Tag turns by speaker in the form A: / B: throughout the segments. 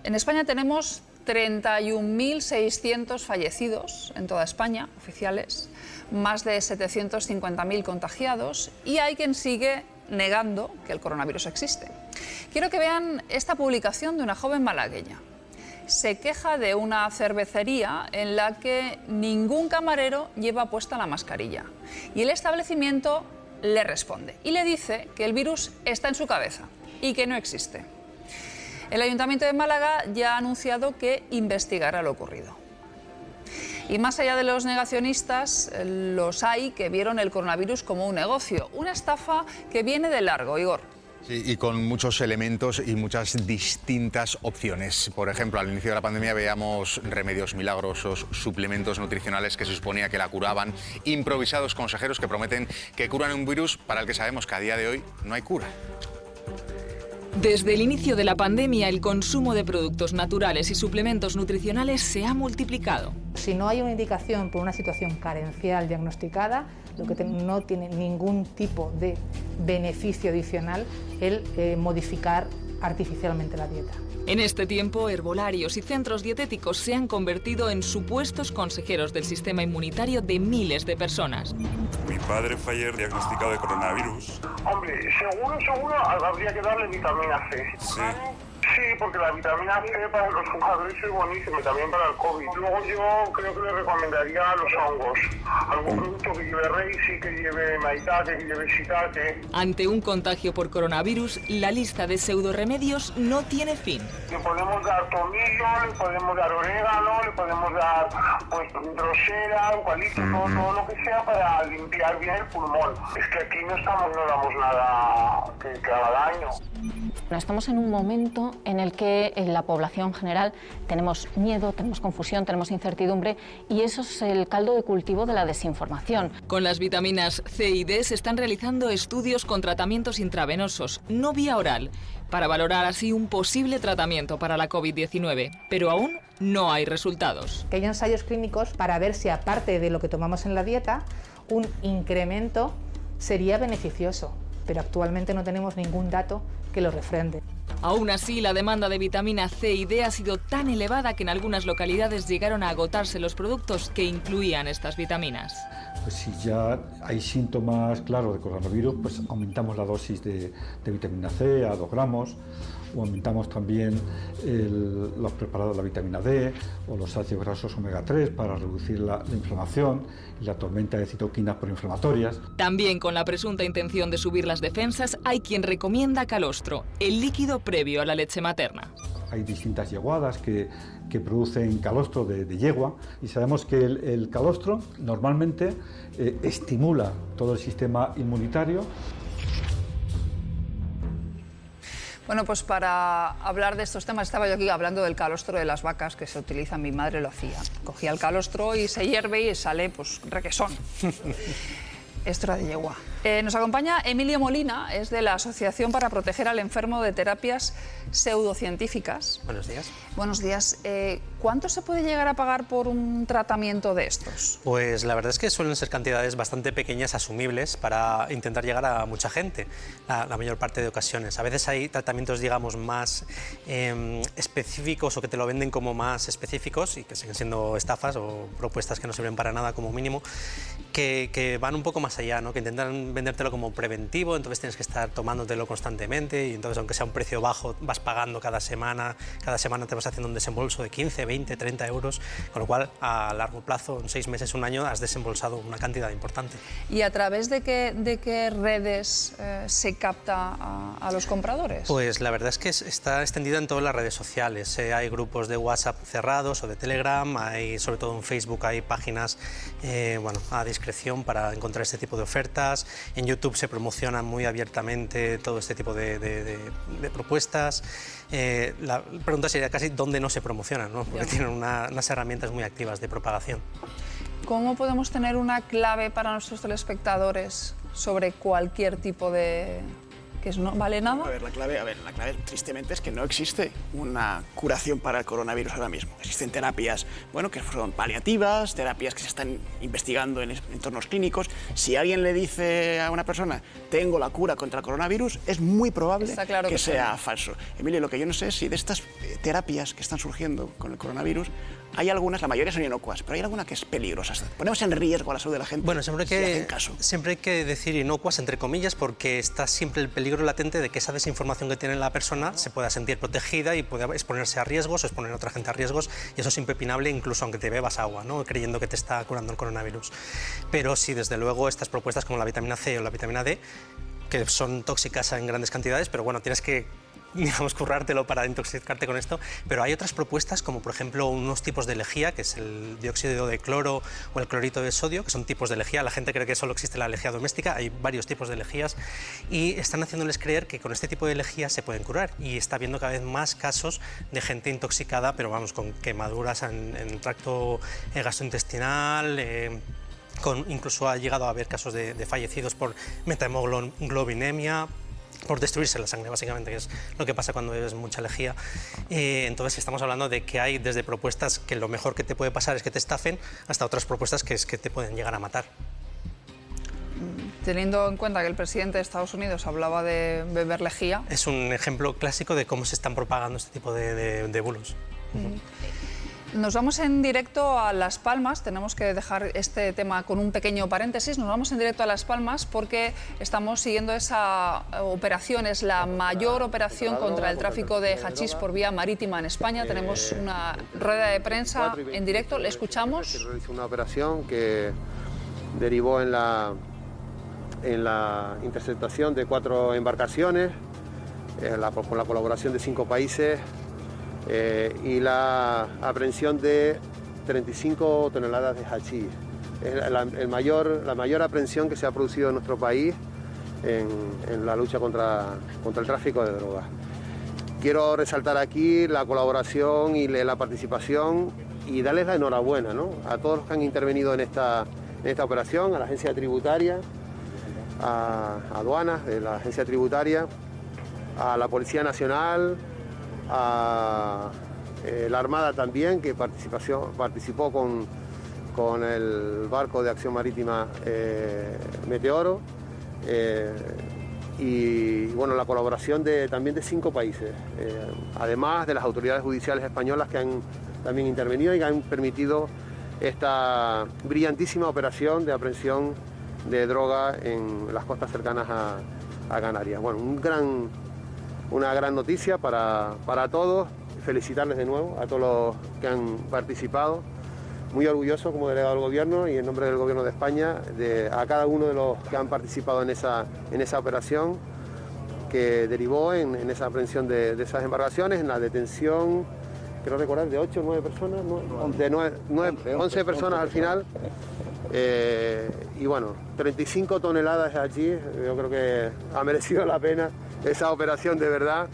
A: En España tenemos 31.600 fallecidos en toda España, oficiales, más de 750.000 contagiados y hay quien sigue negando que el coronavirus existe. Quiero que vean esta publicación de una joven malagueña. Se queja de una cervecería en la que ningún camarero lleva puesta la mascarilla y el establecimiento le responde y le dice que el virus está en su cabeza y que no existe. El Ayuntamiento de Málaga ya ha anunciado que investigará lo ocurrido. Y más allá de los negacionistas, los hay que vieron el coronavirus como un negocio, una estafa que viene de largo, Igor.
B: Sí, y con muchos elementos y muchas distintas opciones. Por ejemplo, al inicio de la pandemia veíamos remedios milagrosos, suplementos nutricionales que se suponía que la curaban, improvisados consejeros que prometen que curan un virus para el que sabemos que a día de hoy no hay cura.
C: Desde el inicio de la pandemia, el consumo de productos naturales y suplementos nutricionales se ha multiplicado.
D: Si no hay una indicación por una situación carencial diagnosticada, lo que no tiene ningún tipo de beneficio adicional el modificar artificialmente la dieta.
C: En este tiempo, herbolarios y centros dietéticos se han convertido en supuestos consejeros del sistema inmunitario de miles de personas.
E: Mi padre fue ayer diagnosticado de coronavirus.
F: Hombre, seguro habría que darle vitamina C.
E: Sí.
F: Sí, porque la vitamina C para los jugadores es buenísima, también para el COVID. Luego yo creo que le recomendaría los hongos. Algún producto que lleve reishi, que lleve maitake, que lleve shiitake.
C: Ante un contagio por coronavirus, la lista de pseudoremedios no tiene fin.
F: Le podemos dar tomillo, le podemos dar orégano, le podemos dar pues drosera, eucalipto, todo lo que sea para limpiar bien el pulmón. Es que aquí no damos nada que haga daño.
G: Estamos en un momento en el que en la población general tenemos miedo, tenemos confusión, tenemos incertidumbre y eso es el caldo de cultivo de la desinformación.
C: Con las vitaminas C y D se están realizando estudios con tratamientos intravenosos, no vía oral, para valorar así un posible tratamiento para la COVID-19, pero aún no hay resultados.
D: Que haya ensayos clínicos para ver si aparte de lo que tomamos en la dieta, un incremento sería beneficioso, pero actualmente no tenemos ningún dato que lo refrende.
C: Aún así, la demanda de vitamina C y D ha sido tan elevada que en algunas localidades llegaron a agotarse los productos que incluían estas vitaminas.
H: Pues si ya hay síntomas claros de coronavirus, pues aumentamos la dosis de vitamina C a 2 gramos, o aumentamos también los preparados de la vitamina D o los ácidos grasos omega 3 para reducir la inflamación y la tormenta de citoquinas proinflamatorias.
C: También con la presunta intención de subir las defensas, hay quien recomienda calostro, el líquido previo a la leche materna.
H: Hay distintas yeguadas que producen calostro de yegua y sabemos que el calostro normalmente estimula todo el sistema inmunitario.
A: Bueno, pues para hablar de estos temas, estaba yo aquí hablando del calostro de las vacas que se utiliza, mi madre lo hacía. Cogía el calostro y se hierve y sale, pues, requesón. Esto era de yegua. Nos acompaña Emilio Molina, es de la Asociación para Proteger al Enfermo de Terapias Pseudocientíficas.
I: Buenos días.
A: Buenos días. ¿Cuánto se puede llegar a pagar por un tratamiento de estos?
I: Pues la verdad es que suelen ser cantidades bastante pequeñas, asumibles, para intentar llegar a mucha gente, la mayor parte de ocasiones. A veces hay tratamientos, digamos, más específicos o que te lo venden como más específicos y que siguen siendo estafas o propuestas que no sirven para nada como mínimo, que van un poco más allá, ¿no? Que intentan vendértelo como preventivo, entonces tienes que estar tomándotelo constantemente y entonces aunque sea un precio bajo vas pagando cada semana te vas haciendo un desembolso de 15, 20, 30 euros, con lo cual a largo plazo, en 6 meses, un año, has desembolsado una cantidad importante.
A: ¿Y a través de qué redes se capta a los compradores?
I: Pues la verdad es que está extendida en todas las redes sociales. Hay grupos de WhatsApp cerrados o de Telegram, hay, sobre todo en Facebook hay páginas a discreción para encontrar este tipo de ofertas. En YouTube se promociona muy abiertamente todo este tipo de propuestas. La pregunta sería casi dónde no se promocionan, ¿no? Porque tienen unas herramientas muy activas de propagación.
A: ¿Cómo podemos tener una clave para nuestros telespectadores sobre cualquier tipo de que no vale nada.
J: A ver, la clave tristemente es que no existe una curación para el coronavirus ahora mismo. Existen terapias, bueno, que son paliativas, terapias que se están investigando en entornos clínicos. Si alguien le dice a una persona, tengo la cura contra el coronavirus, es muy probable que sea falso. Emilio, lo que yo no sé es si de estas terapias que están surgiendo con el coronavirus, hay algunas, la mayoría son inocuas, pero hay alguna que es peligrosa. Ponemos en riesgo a la salud de la gente.
I: Bueno, siempre hay que decir inocuas, entre comillas, porque está siempre el peligro latente de que esa desinformación que tiene la persona se pueda sentir protegida y pueda exponerse a riesgos o exponer a otra gente a riesgos, y eso es impepinable incluso aunque te bebas agua, ¿no?, creyendo que te está curando el coronavirus. Pero sí, desde luego, estas propuestas como la vitamina C o la vitamina D, que son tóxicas en grandes cantidades, pero bueno, tienes que, digamos, currártelo para intoxicarte con esto, pero hay otras propuestas como por ejemplo unos tipos de lejía, que es el dióxido de cloro o el clorito de sodio, que son tipos de lejía. La gente cree que solo existe la lejía doméstica, hay varios tipos de lejías y están haciéndoles creer que con este tipo de lejías se pueden curar, y está habiendo cada vez más casos de gente intoxicada, pero vamos, con quemaduras en el tracto gastrointestinal, incluso ha llegado a haber casos de fallecidos por metahemoglobinemia, por destruirse la sangre, básicamente, que es lo que pasa cuando bebes mucha lejía. Entonces estamos hablando de que hay desde propuestas que lo mejor que te puede pasar es que te estafen, hasta otras propuestas que es que te pueden llegar a matar.
A: Teniendo en cuenta que el presidente de Estados Unidos hablaba de beber lejía...
I: Es un ejemplo clásico de cómo se están propagando este tipo de bulos.
A: Nos vamos en directo a Las Palmas, tenemos que dejar este tema con un pequeño paréntesis, nos vamos en directo a Las Palmas porque estamos siguiendo esa operación, es la mayor operación contra el tráfico de hachís por vía marítima en España. Tenemos una rueda de prensa en directo, le escuchamos.
K: Una operación que derivó en la interceptación de 4 embarcaciones, con la colaboración de 5 países, y la aprehensión de 35 toneladas de hachís. Es la mayor aprehensión que se ha producido en nuestro país en la lucha contra el tráfico de drogas. Quiero resaltar aquí la colaboración y la participación y darles la enhorabuena, ¿no?, a todos los que han intervenido en esta operación, a la agencia tributaria, a aduanas de la agencia tributaria, a la Policía Nacional, a la Armada también, que participó con el barco de acción marítima Meteoro, y bueno, la colaboración también de 5 países, además de las autoridades judiciales españolas que han también intervenido y que han permitido esta brillantísima operación de aprehensión de droga en las costas cercanas a Canarias. Bueno, una gran noticia para todos, felicitarles de nuevo a todos los que han participado, muy orgulloso como delegado del Gobierno y en nombre del Gobierno de España a cada uno de los que han participado en esa operación que derivó en esa aprehensión de esas embarcaciones, en la detención, quiero recordar, de 8 o 9 personas, 11 personas al final, y bueno, 35 toneladas de hachís. Yo creo que ha merecido la pena esa operación de verdad,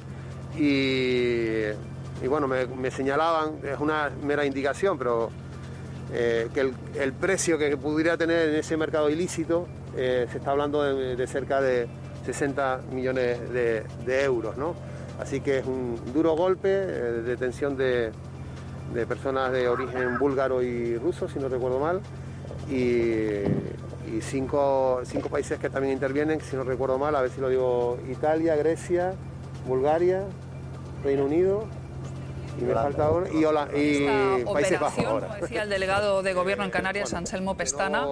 K: y bueno, me señalaban, es una mera indicación, pero que el precio que pudiera tener en ese mercado ilícito se está hablando de cerca de 60 millones de euros, ¿no? Así que es un duro golpe, detención de personas de origen búlgaro y ruso, si no recuerdo mal, y 5 países que también intervienen, si no recuerdo mal, a ver si lo digo: Italia, Grecia, Bulgaria, Reino Unido, y me falta uno, y Países Bajos.
A: Como decía el delegado de Gobierno en Canarias, Anselmo Pestana,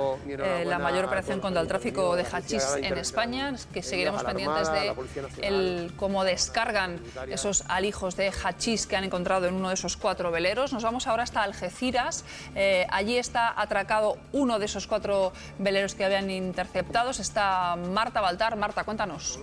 A: la mayor operación contra el tráfico de hachís en España, que seguiremos pendientes de cómo descargan esos alijos de hachís que han encontrado en uno de esos 4 veleros. Nos vamos ahora hasta Algeciras. Allí está atracado uno de esos 4 veleros que habían interceptados. Está Marta Baltar. Marta, cuéntanos.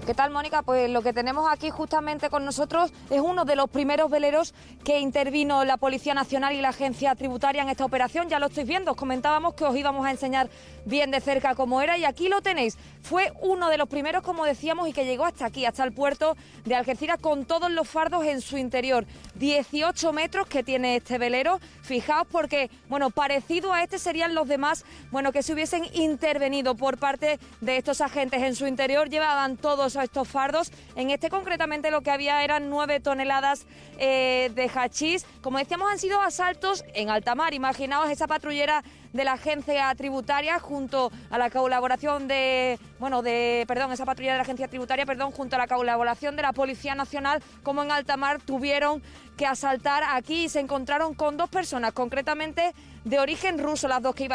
L: ¿Qué tal, Mónica? Pues lo que tenemos aquí justamente con nosotros es uno de los primeros veleros que intervino la Policía Nacional y la Agencia Tributaria en esta operación. Ya lo estáis viendo, os comentábamos que os íbamos a enseñar bien de cerca cómo era y aquí lo tenéis. Fue uno de los primeros, como decíamos, y que llegó hasta aquí, hasta el puerto de Algeciras con todos los fardos en su interior. 18 metros que tiene este velero. Fijaos porque, bueno, parecido a este serían los demás, bueno, que se hubiesen intervenido por parte de estos agentes en su interior. Llevaban todos estos fardos. En este concretamente lo que había eran 9 toneladas de hachís. Como decíamos, han sido asaltos en alta mar. Imaginaos esa patrullera de la Agencia Tributaria junto a la colaboración esa patrulla de la Agencia Tributaria, junto a la colaboración de la Policía Nacional, como en alta mar tuvieron que asaltar aquí y se encontraron con 2 personas, concretamente de origen ruso, las 2 que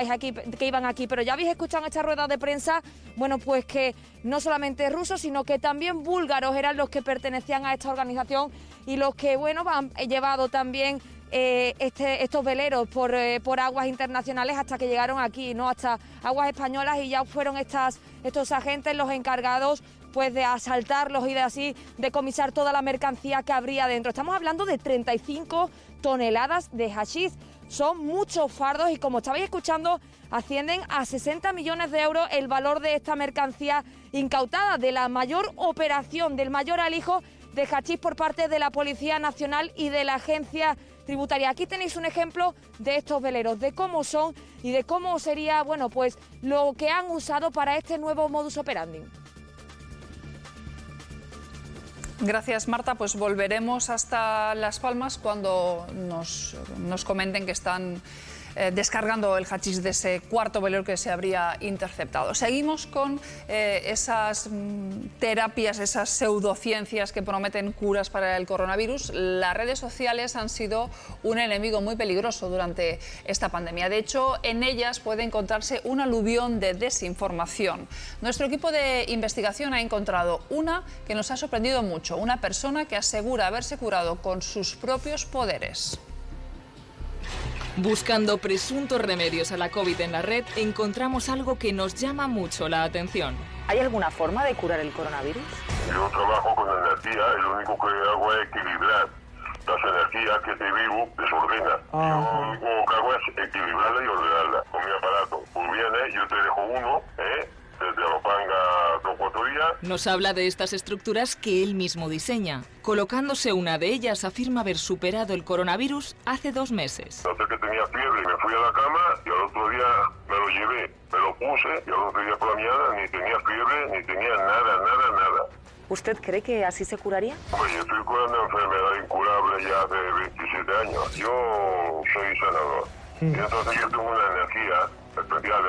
L: iban aquí, pero ya habéis escuchado en esta rueda de prensa, bueno, pues que no solamente rusos, sino que también búlgaros eran los que pertenecían a esta organización y los que, bueno, han llevado también estos veleros por aguas internacionales hasta que llegaron aquí, ¿no? Hasta aguas españolas, y ya fueron estos agentes los encargados pues de asaltarlos y de así decomisar toda la mercancía que habría dentro. Estamos hablando de 35 toneladas de hachís. Son muchos fardos y, como estabais escuchando, ascienden a 60 millones de euros el valor de esta mercancía incautada, de la mayor operación, del mayor alijo de hachís por parte de la Policía Nacional y de la Agencia Tributaria. Aquí tenéis un ejemplo de estos veleros, de cómo son y de cómo sería, bueno, pues lo que han usado para este nuevo modus operandi.
A: Gracias, Marta. Pues volveremos hasta Las Palmas cuando nos comenten que están descargando el hachís de ese cuarto velero que se habría interceptado. Seguimos con esas terapias, esas pseudociencias que prometen curas para el coronavirus. Las redes sociales han sido un enemigo muy peligroso durante esta pandemia. De hecho, en ellas puede encontrarse un aluvión de desinformación. Nuestro equipo de investigación ha encontrado una que nos ha sorprendido mucho. Una persona que asegura haberse curado con sus propios poderes.
C: Buscando presuntos remedios a la COVID en la red, encontramos algo que nos llama mucho la atención.
M: ¿Hay alguna forma de curar el coronavirus?
N: Yo trabajo con energía y lo único que hago es equilibrar las energías que este virus desordena. Yo lo único que hago es equilibrarla y ordenarla con mi aparato. Pues bien, yo te dejo uno, desde Lopanga con 4 días.
C: Nos habla de estas estructuras que él mismo diseña. Colocándose una de ellas, afirma haber superado el coronavirus hace 2 meses.
N: Noté que tenía fiebre y me fui a la cama y al otro día me lo llevé, me lo puse y al otro día por la mañana ni tenía fiebre ni tenía nada.
M: ¿Usted cree que así se curaría?
N: Pues yo estoy curando enfermedad incurable ya hace 27 años. Yo soy sanador. Y entonces yo tengo una energía especial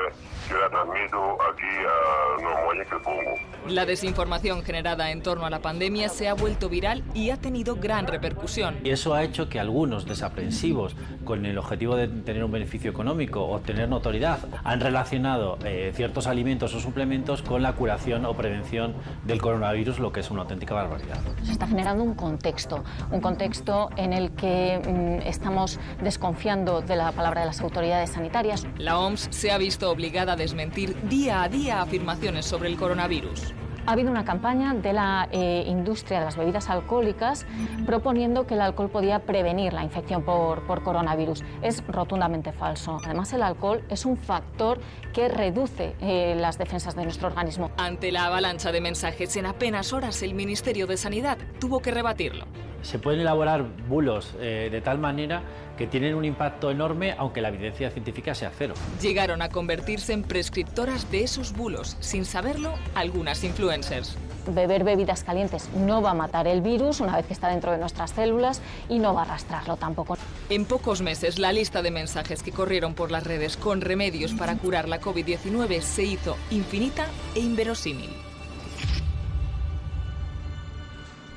N: que la transmito aquí a los muelles que pongo.
C: La desinformación generada en torno a la pandemia se ha vuelto viral y ha tenido gran repercusión.
O: Y eso ha hecho que algunos desaprensivos, con el objetivo de tener un beneficio económico o obtener notoriedad, han relacionado ciertos alimentos o suplementos con la curación o prevención del coronavirus, lo que es una auténtica barbaridad.
G: Se está generando un contexto en el que estamos desconfiando de la palabra de las autoridades sanitarias.
C: La OMS se ha visto obligada a desmentir día a día afirmaciones sobre el coronavirus.
G: Ha habido una campaña de la industria de las bebidas alcohólicas proponiendo que el alcohol podía prevenir la infección por coronavirus. Es rotundamente falso. Además, el alcohol es un factor que reduce las defensas de nuestro organismo.
C: Ante la avalancha de mensajes en apenas horas, el Ministerio de Sanidad tuvo que rebatirlo.
O: Se pueden elaborar bulos de tal manera que tienen un impacto enorme, aunque la evidencia científica sea cero.
C: Llegaron a convertirse en prescriptoras de esos bulos, sin saberlo, algunas influencers.
G: Beber bebidas calientes no va a matar el virus una vez que está dentro de nuestras células y no va a arrastrarlo tampoco.
C: En pocos meses, la lista de mensajes que corrieron por las redes con remedios para curar la COVID-19 se hizo infinita e inverosímil.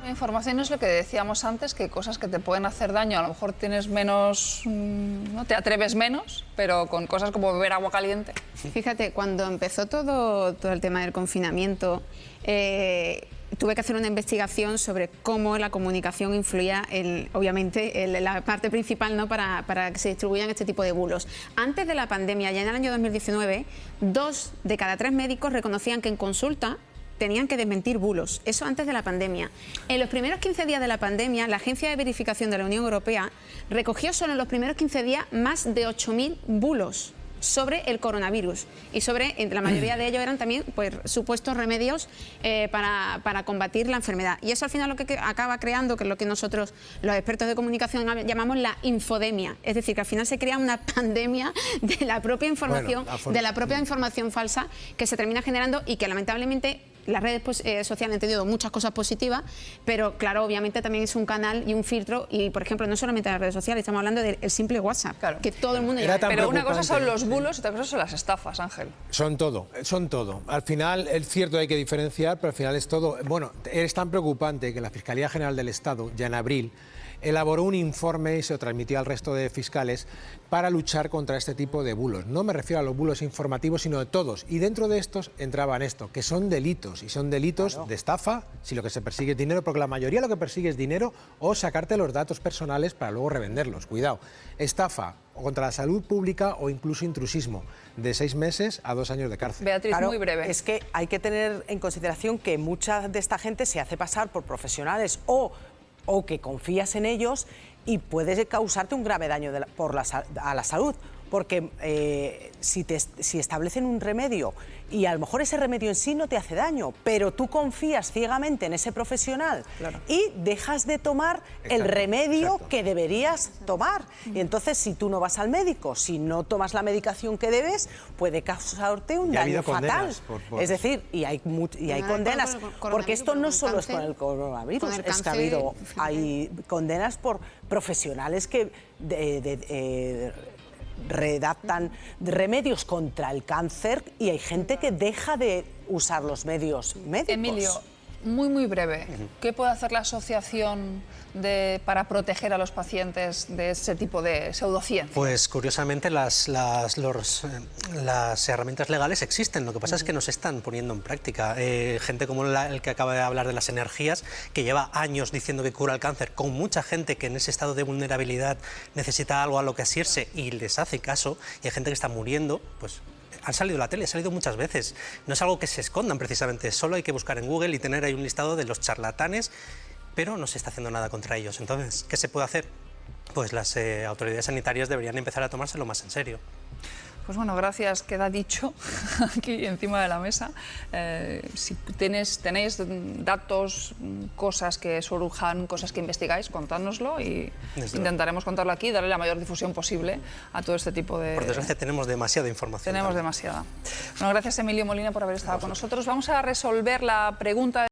A: La información es lo que decíamos antes, que cosas que te pueden hacer daño, a lo mejor tienes menos, no te atreves menos, pero con cosas como beber agua caliente.
P: Fíjate, cuando empezó todo el tema del confinamiento, tuve que hacer una investigación sobre cómo la comunicación influía, obviamente, la parte principal, ¿no?, para que se distribuyan este tipo de bulos. Antes de la pandemia, ya en el año 2019, 2 de cada 3 médicos reconocían que en consulta tenían que desmentir bulos. Eso antes de la pandemia. En los primeros 15 días de la pandemia, la Agencia de Verificación de la Unión Europea recogió solo en los primeros 15 días más de 8.000 bulos sobre el coronavirus, y sobre, la mayoría de ellos eran también pues, supuestos remedios para combatir la enfermedad. Y eso al final lo que acaba creando, que es lo que nosotros, los expertos de comunicación, llamamos la infodemia. Es decir, que al final se crea una pandemia de la propia información, información falsa que se termina generando, y que lamentablemente las redes sociales han tenido muchas cosas positivas, pero claro, obviamente también es un canal y un filtro, y por ejemplo, no solamente las redes sociales, estamos hablando del simple WhatsApp, que todo el mundo lleva.
A: Pero una cosa son los bulos y otra cosa son las estafas, Ángel.
Q: Son todo. Al final, es cierto, hay que diferenciar, pero al final es todo. Bueno, es tan preocupante que la Fiscalía General del Estado, ya en abril, elaboró un informe y se lo transmitió al resto de fiscales para luchar contra este tipo de bulos. No me refiero a los bulos informativos, sino de todos. Y dentro de estos entraban esto, que son delitos. Y son delitos de estafa, si lo que se persigue es dinero, porque la mayoría lo que persigue es dinero o sacarte los datos personales para luego revenderlos. Cuidado. Estafa contra la salud pública o incluso intrusismo, de 6 meses a 2 años de cárcel.
A: Beatriz, muy breve.
M: Es que hay que tener en consideración que mucha de esta gente se hace pasar por profesionales o que confías en ellos, y puede causarte un grave daño a la salud, porque si establecen un remedio y a lo mejor ese remedio en sí no te hace daño, pero tú confías ciegamente en ese profesional y dejas de tomar el remedio que deberías tomar. Y entonces, si tú no vas al médico, si no tomas la medicación que debes, puede causarte un daño fatal. Es decir, y hay condenas, porque esto no solo es con el coronavirus, es que hay condenas por profesionales que redactan remedios contra el cáncer, y hay gente que deja de usar los medios médicos.
A: Emilio, muy breve, ¿qué puede hacer la asociación para proteger a los pacientes de ese tipo de pseudociencia?
I: Pues curiosamente las herramientas legales existen, lo que pasa es que no se están poniendo en práctica. Gente como el que acaba de hablar de las energías, que lleva años diciendo que cura el cáncer, con mucha gente que en ese estado de vulnerabilidad necesita algo a lo que asirse y les hace caso, y hay gente que está muriendo, pues han salido en la tele, ha salido muchas veces. No es algo que se escondan precisamente, solo hay que buscar en Google y tener ahí un listado de los charlatanes, pero no se está haciendo nada contra ellos. Entonces, ¿qué se puede hacer? Pues las autoridades sanitarias deberían empezar a tomárselo más en serio.
A: Pues bueno, gracias, queda dicho aquí encima de la mesa. Si tenéis datos, cosas que surjan, cosas que investigáis, contádnoslo y intentaremos contarlo aquí y darle la mayor difusión posible a todo este tipo de...
I: Por desgracia tenemos demasiada información.
A: Tenemos demasiada. Bueno, gracias Emilio Molina por haber estado con nosotros. Vamos a resolver la pregunta